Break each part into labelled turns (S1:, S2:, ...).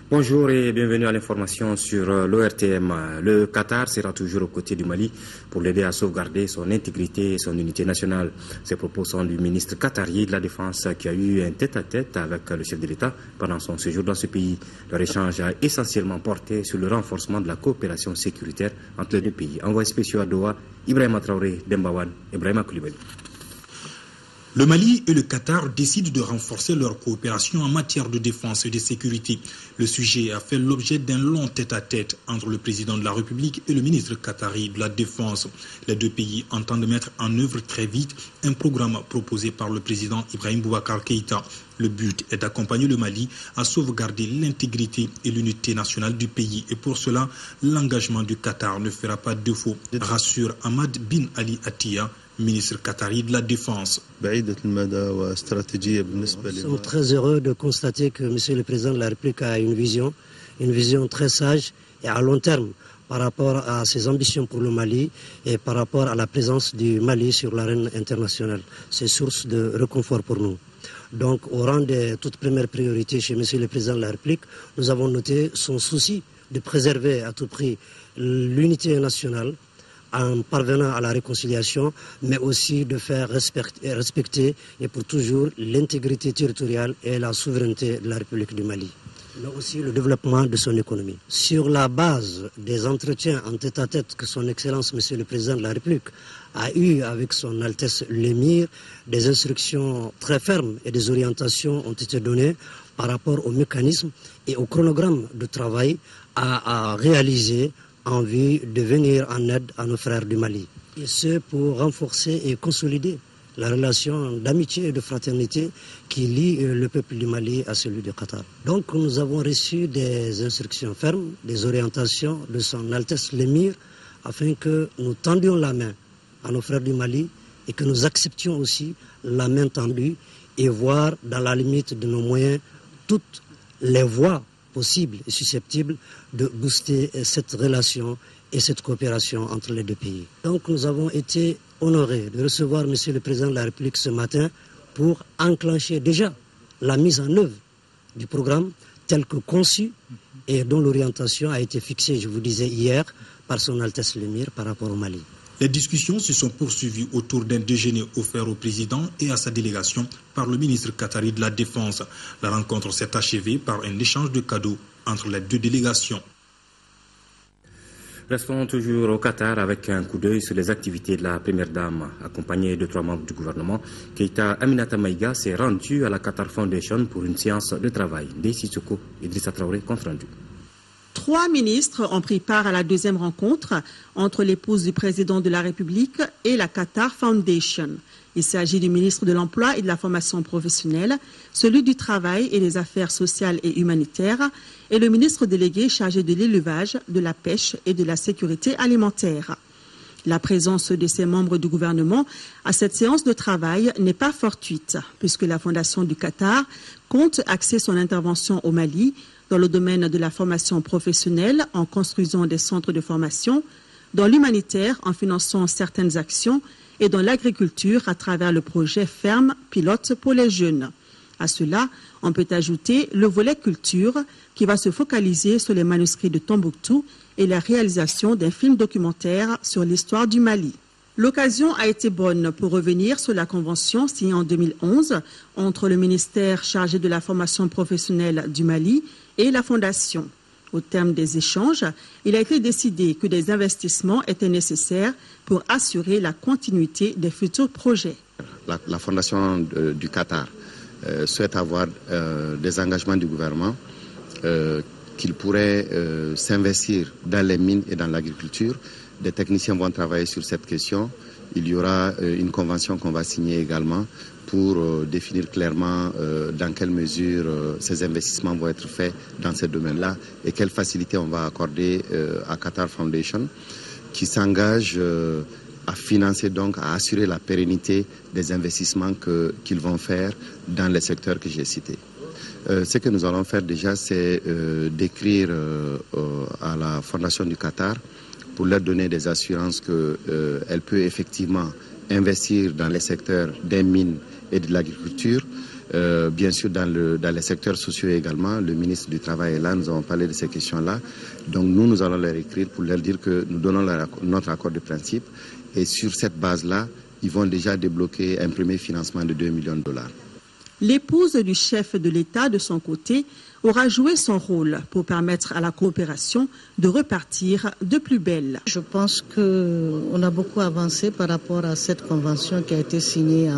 S1: Bonjour et bienvenue à l'information sur l'ORTM. Le Qatar sera toujours aux côtés du Mali pour l'aider à sauvegarder son intégrité et son unité nationale. Ces propos sont du ministre qatari de la Défense qui a eu un tête-à-tête avec le chef de l'État pendant son séjour dans ce pays. Leur échange a essentiellement porté sur le renforcement de la coopération sécuritaire entre les deux pays. Envoyé spécial à Doha, Ibrahima Traoré, Dembawan, Ibrahima Koulibaly.
S2: Le Mali et le Qatar décident de renforcer leur coopération en matière de défense et de sécurité. Le sujet a fait l'objet d'un long tête-à-tête entre le président de la République et le ministre qatari de la Défense. Les deux pays entendent mettre en œuvre très vite un programme proposé par le président Ibrahim Boubacar Keïta. Le but est d'accompagner le Mali à sauvegarder l'intégrité et l'unité nationale du pays. Et pour cela, l'engagement du Qatar ne fera pas défaut, rassure Ahmad Bin Ali Attia, ministre qatari de la Défense.
S3: Nous sommes très heureux de constater que M. le Président de la République a une vision très sage et à long terme par rapport à ses ambitions pour le Mali et par rapport à la présence du Mali sur l'arène internationale. C'est source de réconfort pour nous. Donc, au rang des toutes premières priorités chez M. le Président de la République, nous avons noté son souci de préserver à tout prix l'unité nationale en parvenant à la réconciliation, mais aussi de faire respecter et pour toujours l'intégrité territoriale et la souveraineté de la République du Mali, mais aussi le développement de son économie. Sur la base des entretiens en tête-à-tête que son Excellence, Monsieur le Président de la République, a eu avec son Altesse l'Émir, des instructions très fermes et des orientations ont été données par rapport au mécanisme et au chronogramme de travail à réaliser en vue de venir en aide à nos frères du Mali. Et ce, pour renforcer et consolider la relation d'amitié et de fraternité qui lie le peuple du Mali à celui du Qatar. Donc nous avons reçu des instructions fermes, des orientations de son Altesse l'Émir, afin que nous tendions la main à nos frères du Mali et que nous acceptions aussi la main tendue et voir dans la limite de nos moyens toutes les voies possible et susceptible de booster cette relation et cette coopération entre les deux pays. Donc nous avons été honorés de recevoir M. le Président de la République ce matin pour enclencher déjà la mise en œuvre du programme tel que conçu et dont l'orientation a été fixée, je vous disais hier, par son Altesse l'Émir par rapport au Mali.
S2: Les discussions se sont poursuivies autour d'un déjeuner offert au président et à sa délégation par le ministre qatari de la Défense. La rencontre s'est achevée par un échange de cadeaux entre les deux délégations.
S1: Restons toujours au Qatar avec un coup d'œil sur les activités de la Première Dame. Accompagnée de 3 membres du gouvernement, Keïta Aminata Maïga s'est rendue à la Qatar Foundation pour une séance de travail. Des Sissoko, Idrissa Traoré, compte rendu.
S4: 3 ministres ont pris part à la deuxième rencontre entre l'épouse du président de la République et la Qatar Foundation. Il s'agit du ministre de l'Emploi et de la Formation professionnelle, celui du Travail et des Affaires sociales et humanitaires et le ministre délégué chargé de l'élevage, de la pêche et de la sécurité alimentaire. La présence de ces membres du gouvernement à cette séance de travail n'est pas fortuite, puisque la Fondation du Qatar compte axer son intervention au Mali dans le domaine de la formation professionnelle en construisant des centres de formation, dans l'humanitaire en finançant certaines actions et dans l'agriculture à travers le projet Ferme Pilote pour les jeunes. À cela, on peut ajouter le volet culture qui va se focaliser sur les manuscrits de Tombouctou et la réalisation d'un film documentaire sur l'histoire du Mali. L'occasion a été bonne pour revenir sur la convention signée en 2011 entre le ministère chargé de la formation professionnelle du Mali et la Fondation. Au terme des échanges, il a été décidé que des investissements étaient nécessaires pour assurer la continuité des futurs projets.
S5: La Fondation du Qatar souhaite avoir des engagements du gouvernement qu'il pourrait s'investir dans les mines et dans l'agriculture. Des techniciens vont travailler sur cette question. Il y aura une convention qu'on va signer également pour définir clairement dans quelle mesure ces investissements vont être faits dans ces domaines-là et quelles facilités on va accorder à Qatar Foundation qui s'engage à financer donc, à assurer la pérennité des investissements qu'ils vont faire dans les secteurs que j'ai cités. Ce que nous allons faire déjà, c'est d'écrire à la Fondation du Qatar pour leur donner des assurances qu'elle peut effectivement investir dans les secteurs des mines et de l'agriculture. Bien sûr, dans les secteurs sociaux également, le ministre du Travail est là, nous avons parlé de ces questions-là. Donc nous allons leur écrire pour leur dire que nous donnons notre accord de principe. Et sur cette base-là, ils vont déjà débloquer un premier financement de 2 millions de dollars.
S4: L'épouse du chef de l'État, de son côté, aura joué son rôle pour permettre à la coopération de repartir de plus belle.
S6: Je pense qu'on a beaucoup avancé par rapport à cette convention qui a été signée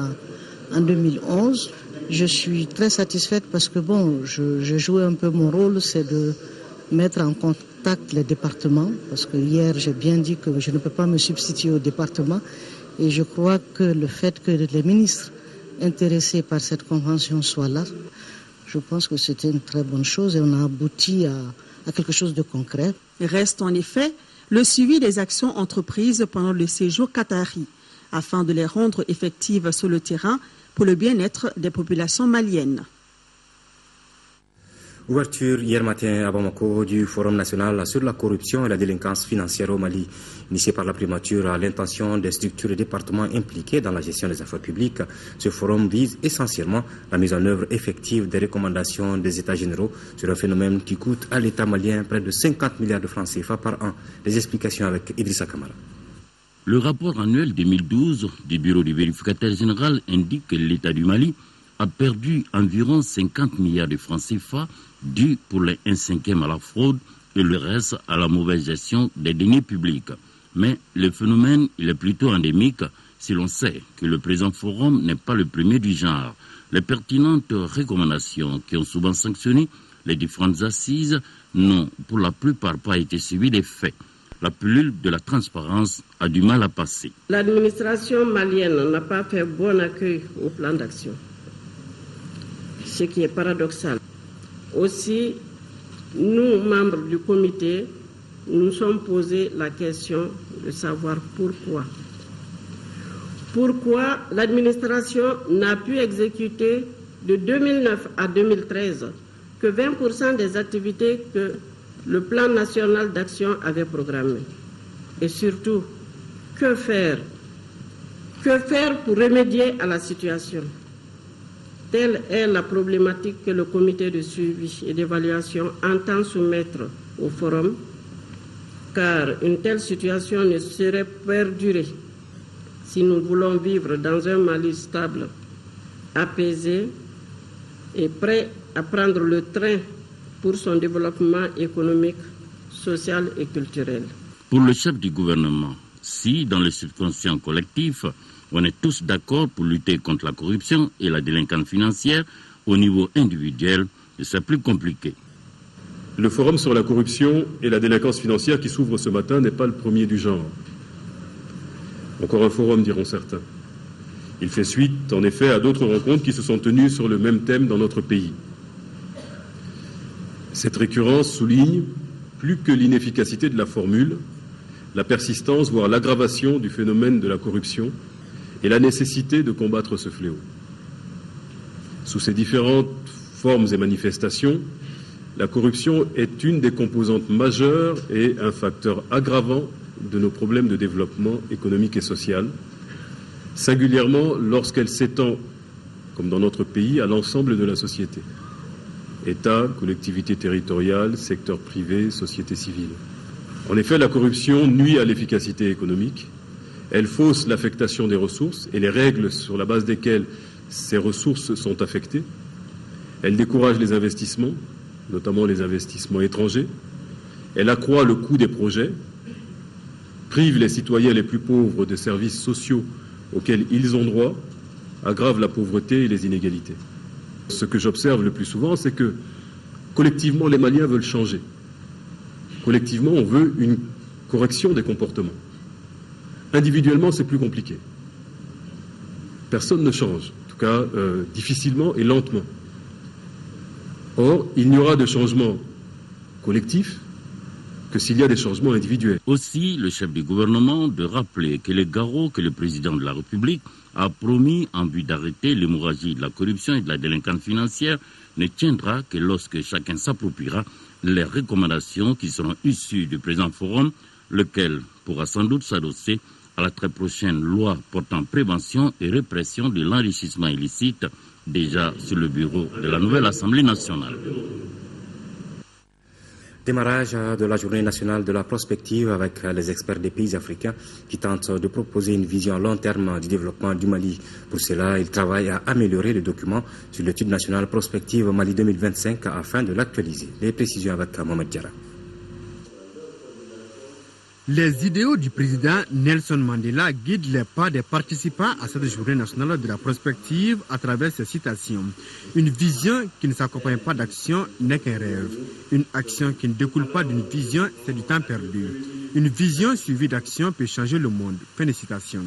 S6: en 2011. Je suis très satisfaite parce que j'ai joué un peu mon rôle, c'est de mettre en contact les départements. Parce que hier, j'ai bien dit que je ne peux pas me substituer aux départements. Et je crois que le fait que les ministres intéressés par cette convention soient là, je pense que c'était une très bonne chose et on a abouti à quelque chose de concret.
S4: Reste en effet le suivi des actions entreprises pendant le séjour qatari, afin de les rendre effectives sur le terrain pour le bien-être des populations maliennes.
S1: Ouverture hier matin à Bamako du Forum national sur la corruption et la délinquance financière au Mali. Initié par la primature à l'intention des structures et départements impliqués dans la gestion des affaires publiques, ce forum vise essentiellement la mise en œuvre effective des recommandations des États généraux sur un phénomène qui coûte à l'État malien près de 50 milliards de francs CFA par an. Les explications avec Idrissa Kamara.
S7: Le rapport annuel 2012 du Bureau du vérificateur général indique que l'État du Mali a perdu environ 50 milliards de francs CFA dus pour les 1/5 à la fraude et le reste à la mauvaise gestion des deniers publics. Mais le phénomène il est plutôt endémique si l'on sait que le présent forum n'est pas le premier du genre. Les pertinentes recommandations qui ont souvent sanctionné les différentes assises n'ont pour la plupart pas été suivies des faits. La pilule de la transparence a du mal à passer.
S8: L'administration malienne n'a pas fait bon accueil au plan d'action, ce qui est paradoxal. Aussi, nous, membres du comité, nous sommes posé la question de savoir pourquoi. Pourquoi l'administration n'a pu exécuter de 2009 à 2013 que 20% des activités que le plan national d'action avait programmées. Et surtout, que faire? Que faire pour remédier à la situation? Telle est la problématique que le comité de suivi et d'évaluation entend soumettre au forum, car une telle situation ne saurait perdurer si nous voulons vivre dans un Mali stable, apaisé et prêt à prendre le train pour son développement économique, social et culturel.
S7: Pour le chef du gouvernement, si dans le subconscient collectif, on est tous d'accord pour lutter contre la corruption et la délinquance financière, au niveau individuel, c'est plus compliqué.
S9: Le forum sur la corruption et la délinquance financière qui s'ouvre ce matin n'est pas le premier du genre. Encore un forum, diront certains. Il fait suite, en effet, à d'autres rencontres qui se sont tenues sur le même thème dans notre pays. Cette récurrence souligne, plus que l'inefficacité de la formule, la persistance, voire l'aggravation du phénomène de la corruption et la nécessité de combattre ce fléau. Sous ses différentes formes et manifestations, la corruption est une des composantes majeures et un facteur aggravant de nos problèmes de développement économique et social, singulièrement lorsqu'elle s'étend, comme dans notre pays, à l'ensemble de la société. État, collectivités territoriales, secteur privé, société civile. En effet, la corruption nuit à l'efficacité économique. Elle fausse l'affectation des ressources et les règles sur la base desquelles ces ressources sont affectées. Elle décourage les investissements, notamment les investissements étrangers. Elle accroît le coût des projets, prive les citoyens les plus pauvres de services sociaux auxquels ils ont droit, aggrave la pauvreté et les inégalités. Ce que j'observe le plus souvent, c'est que collectivement, les Maliens veulent changer. Collectivement, on veut une correction des comportements. Individuellement, c'est plus compliqué. Personne ne change, en tout cas difficilement et lentement. Or, il n'y aura de changement collectif que s'il y a des changements individuels.
S7: Aussi, le chef du gouvernement de rappeler que les garrots que le président de la République a promis en vue d'arrêter l'hémorragie de la corruption et de la délinquance financière ne tiendra que lorsque chacun s'appropriera les recommandations qui seront issues du présent forum, lequel pourra sans doute s'adosser à la très prochaine loi portant prévention et répression de l'enrichissement illicite, déjà sur le bureau de la nouvelle Assemblée nationale.
S1: Démarrage de la journée nationale de la prospective avec les experts des pays africains qui tentent de proposer une vision à long terme du développement du Mali. Pour cela, ils travaillent à améliorer le document sur l'étude nationale prospective Mali 2025 afin de l'actualiser. Les précisions avec Mohamed Diarra.
S10: Les idéaux du président Nelson Mandela guident les pas des participants à cette journée nationale de la prospective à travers ces citations. Une vision qui ne s'accompagne pas d'action n'est qu'un rêve. Une action qui ne découle pas d'une vision, c'est du temps perdu. Une vision suivie d'action peut changer le monde. Fin de citation.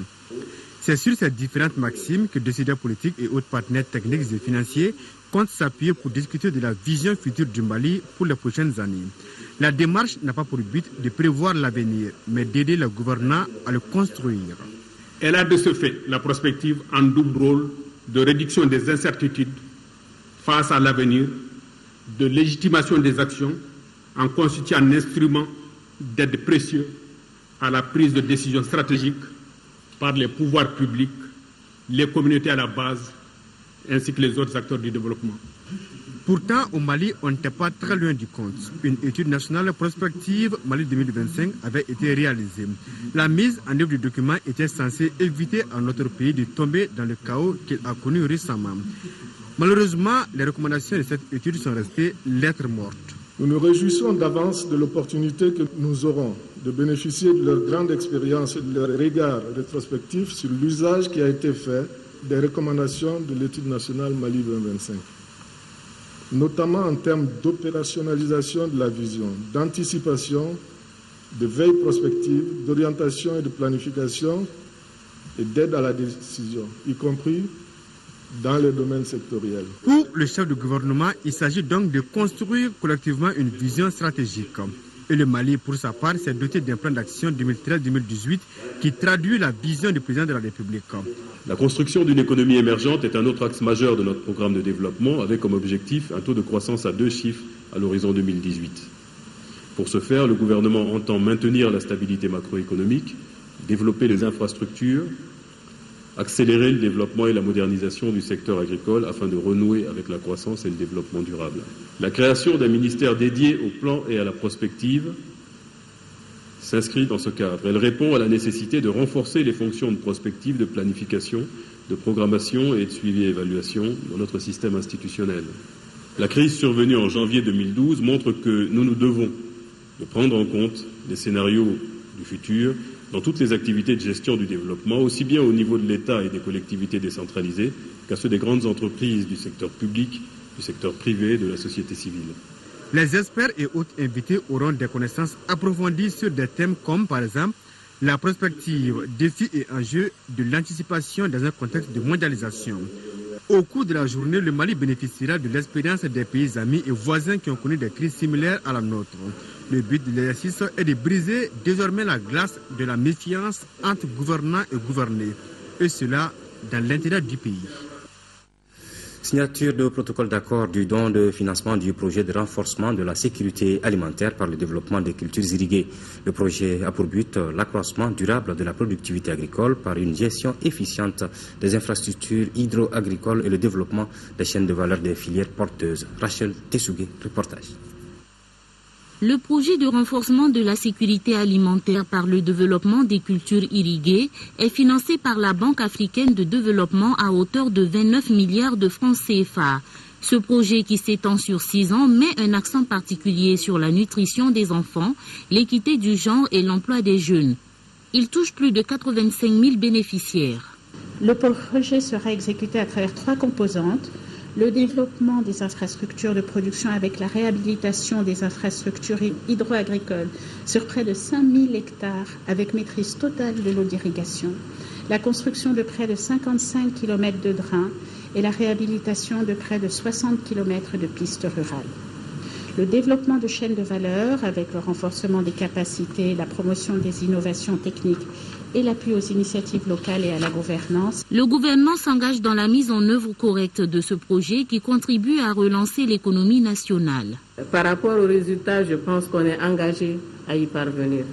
S10: C'est sur ces différentes maximes que décideurs politiques et autres partenaires techniques et financiers comptent s'appuyer pour discuter de la vision future du Mali pour les prochaines années. La démarche n'a pas pour but de prévoir l'avenir, mais d'aider le gouvernant à le construire.
S11: Elle a de ce fait, la prospective, un double rôle de réduction des incertitudes face à l'avenir, de légitimation des actions, en constituant un instrument d'aide précieux à la prise de décisions stratégiques par les pouvoirs publics, les communautés à la base, ainsi que les autres acteurs du développement.
S10: Pourtant, au Mali, on n'était pas très loin du compte. Une étude nationale prospective Mali 2025 avait été réalisée. La mise en œuvre du document était censée éviter à notre pays de tomber dans le chaos qu'il a connu récemment. Malheureusement, les recommandations de cette étude sont restées lettres mortes.
S12: Nous nous réjouissons d'avance de l'opportunité que nous aurons de bénéficier de leur grande expérience et de leur regard rétrospectif sur l'usage qui a été fait des recommandations de l'étude nationale Mali 2025. Notamment en termes d'opérationnalisation de la vision, d'anticipation, de veille prospective, d'orientation et de planification et d'aide à la décision, y compris dans les domaines sectoriels.
S10: Pour le chef du gouvernement, il s'agit donc de construire collectivement une vision stratégique. Et le Mali, pour sa part, s'est doté d'un plan d'action 2013-2018 qui traduit la vision du président de la République.
S9: La construction d'une économie émergente est un autre axe majeur de notre programme de développement, avec comme objectif un taux de croissance à 2 chiffres à l'horizon 2018. Pour ce faire, le gouvernement entend maintenir la stabilité macroéconomique, développer les infrastructures, accélérer le développement et la modernisation du secteur agricole afin de renouer avec la croissance et le développement durable. La création d'un ministère dédié au plan et à la prospective s'inscrit dans ce cadre. Elle répond à la nécessité de renforcer les fonctions de prospective, de planification, de programmation et de suivi et évaluation dans notre système institutionnel. La crise survenue en janvier 2012 montre que nous nous devons de prendre en compte les scénarios du futur dans toutes les activités de gestion du développement, aussi bien au niveau de l'État et des collectivités décentralisées qu'à ceux des grandes entreprises du secteur public, du secteur privé, de la société civile.
S10: Les experts et autres invités auront des connaissances approfondies sur des thèmes comme, par exemple, la prospective, défis et enjeux de l'anticipation dans un contexte de mondialisation. Au cours de la journée, le Mali bénéficiera de l'expérience des pays amis et voisins qui ont connu des crises similaires à la nôtre. Le but de l'exercice est de briser désormais la glace de la méfiance entre gouvernants et gouvernés, et cela dans l'intérêt du pays.
S1: Signature de protocole d'accord du don de financement du projet de renforcement de la sécurité alimentaire par le développement des cultures irriguées. Le projet a pour but l'accroissement durable de la productivité agricole par une gestion efficiente des infrastructures hydro-agricoles et le développement des chaînes de valeur des filières porteuses. Rachel Tessougué, reportage.
S13: Le projet de renforcement de la sécurité alimentaire par le développement des cultures irriguées est financé par la Banque africaine de développement à hauteur de 29 milliards de francs CFA. Ce projet qui s'étend sur 6 ans met un accent particulier sur la nutrition des enfants, l'équité du genre et l'emploi des jeunes. Il touche plus de 85 000 bénéficiaires.
S14: Le projet sera exécuté à travers 3 composantes. Le développement des infrastructures de production avec la réhabilitation des infrastructures hydro-agricoles sur près de 5000 hectares avec maîtrise totale de l'eau d'irrigation, la construction de près de 55 km de drains et la réhabilitation de près de 60 km de pistes rurales. Le développement de chaînes de valeur avec le renforcement des capacités, la promotion des innovations techniques et l'appui aux initiatives locales et à la gouvernance.
S13: Le gouvernement s'engage dans la mise en œuvre correcte de ce projet qui contribue à relancer l'économie nationale.
S8: Par rapport aux résultats, je pense qu'on est engagé à y parvenir.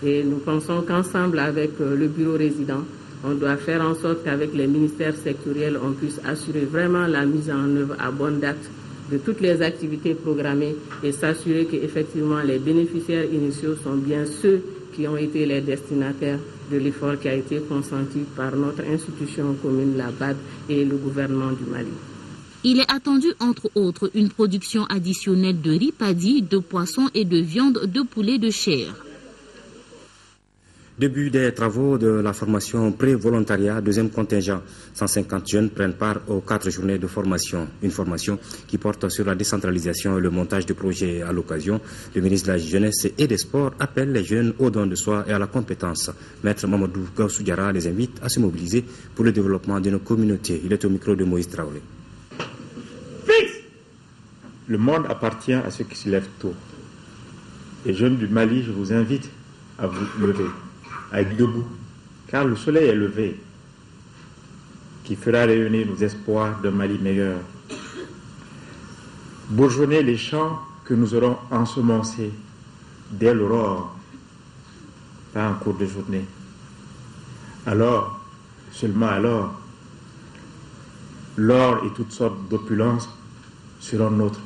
S8: Et nous pensons qu'ensemble avec le bureau résident, on doit faire en sorte qu'avec les ministères sectoriels, on puisse assurer vraiment la mise en œuvre à bonne date de toutes les activités programmées et s'assurer qu'effectivement les bénéficiaires initiaux sont bien ceux qui ont été les destinataires de l'effort qui a été consenti par notre institution commune, la BAD, et le gouvernement du Mali.
S13: Il est attendu, entre autres, une production additionnelle de riz paddy, de poisson et de viande de poulet de chair.
S1: Début des travaux de la formation pré-volontariat, deuxième contingent. 150 jeunes prennent part aux 4 journées de formation. Une formation qui porte sur la décentralisation et le montage de projets. À l'occasion, le ministre de la Jeunesse et des Sports appelle les jeunes au don de soi et à la compétence. Maître Mamadou Gaussou Diarra les invite à se mobiliser pour le développement de nos communautés. Il est au micro de Moïse Traoré.
S15: Le monde appartient à ceux qui se lèvent tôt. Les jeunes du Mali, je vous invite à vous lever, à être debout, car le soleil est levé, qui fera rayonner nos espoirs d'un Mali meilleur. Bourgeonner les champs que nous aurons ensemencés dès l'aurore, pas en cours de journée. Alors, seulement alors, l'or et toutes sortes d'opulences seront nôtres,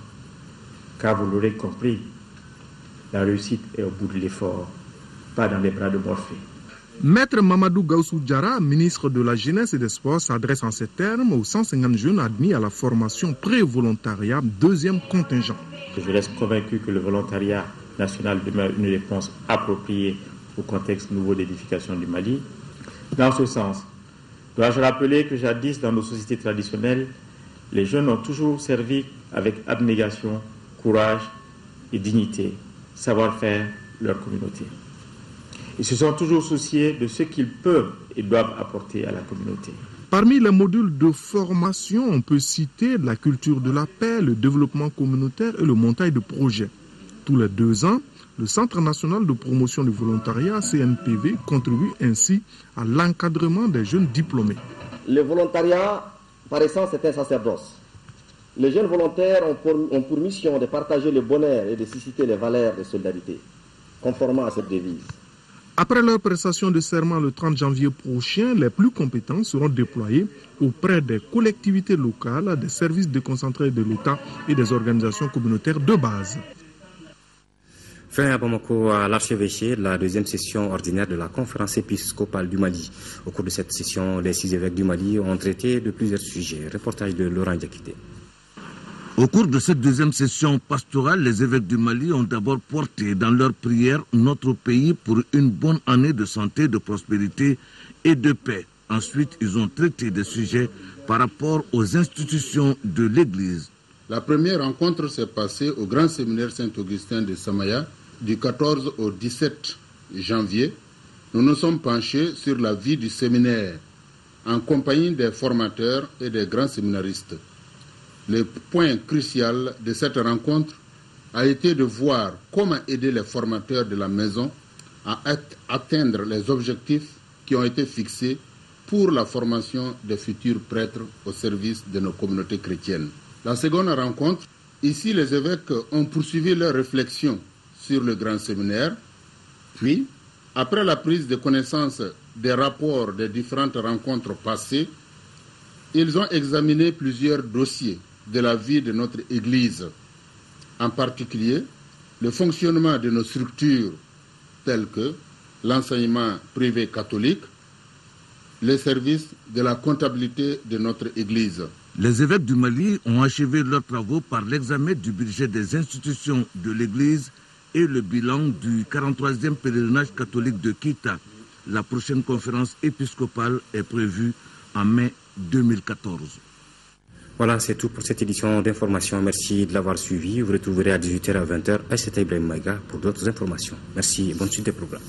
S15: car vous l'aurez compris, la réussite est au bout de l'effort, pas dans les bras de Morphée.
S16: Maître Mamadou Gaussou Diarra, ministre de la Jeunesse et des Sports, s'adresse en ces termes aux 150 jeunes admis à la formation pré-volontariat, deuxième contingent.
S15: Je reste convaincu que le volontariat national demeure une réponse appropriée au contexte nouveau d'édification du Mali. Dans ce sens, dois-je rappeler que jadis, dans nos sociétés traditionnelles, les jeunes ont toujours servi avec abnégation, courage et dignité, savoir-faire leur communauté. Ils se sont toujours souciés de ce qu'ils peuvent et doivent apporter à la communauté.
S16: Parmi les modules de formation, on peut citer la culture de la paix, le développement communautaire et le montage de projets. Tous les 2 ans, le Centre national de promotion du volontariat, CNPV, contribue ainsi à l'encadrement des jeunes diplômés.
S17: Le volontariat, par essence, c'est un sacerdoce. Les jeunes volontaires ont pour mission de partager le bonheur et de susciter les valeurs de solidarité, conformément à cette devise.
S16: Après leur prestation de serment le 30 janvier prochain, les plus compétents seront déployés auprès des collectivités locales, des services déconcentrés de l'État et des organisations communautaires de base.
S1: Fin à Bamako, à l'archevêché, la deuxième session ordinaire de la conférence épiscopale du Mali. Au cours de cette session, les 6 évêques du Mali ont traité de plusieurs sujets. Reportage de Laurent Diakité.
S18: Au cours de cette deuxième session pastorale, les évêques du Mali ont d'abord porté dans leur prière notre pays pour une bonne année de santé, de prospérité et de paix. Ensuite, ils ont traité des sujets par rapport aux institutions de l'Église.
S19: La première rencontre s'est passée au Grand Séminaire Saint-Augustin de Samaya du 14 au 17 janvier. Nous nous sommes penchés sur la vie du séminaire en compagnie des formateurs et des grands séminaristes. Le point crucial de cette rencontre a été de voir comment aider les formateurs de la maison à atteindre les objectifs qui ont été fixés pour la formation des futurs prêtres au service de nos communautés chrétiennes. La seconde rencontre, ici les évêques ont poursuivi leurs réflexions sur le grand séminaire, puis, après la prise de connaissance des rapports des différentes rencontres passées, ils ont examiné plusieurs dossiers de la vie de notre Église, en particulier le fonctionnement de nos structures telles que l'enseignement privé catholique, les services de la comptabilité de notre Église.
S18: Les évêques du Mali ont achevé leurs travaux par l'examen du budget des institutions de l'Église et le bilan du 43e pèlerinage catholique de Kita. La prochaine conférence épiscopale est prévue en mai 2014.
S1: Voilà, c'est tout pour cette édition d'information. Merci de l'avoir suivi. Vous retrouverez à 18h à 20h Aïssata Ibrahim Maïga pour d'autres informations. Merci et bonne suite des programmes.